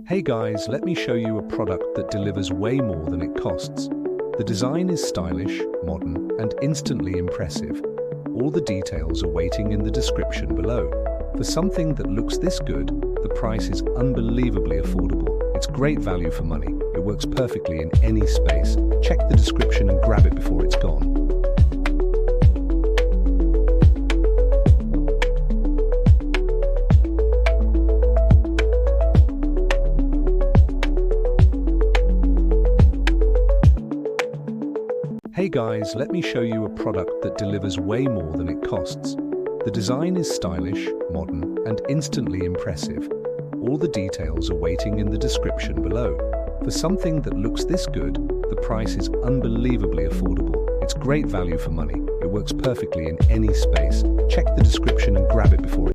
Hey guys, let me show you a product that delivers way more than it costs. The design is stylish, modern, and instantly impressive. All the details are waiting in the description below. For something that looks this good, the price is unbelievably affordable. It's great value for money. It works perfectly in any space. Check the description and grab it before it's gone. Hey guys, let me show you a product that delivers way more than it costs. The design is stylish, modern, and instantly impressive. All the details are waiting in the description below. For something that looks this good, the price is unbelievably affordable. It's great value for money. It works perfectly in any space. Check the description and grab it before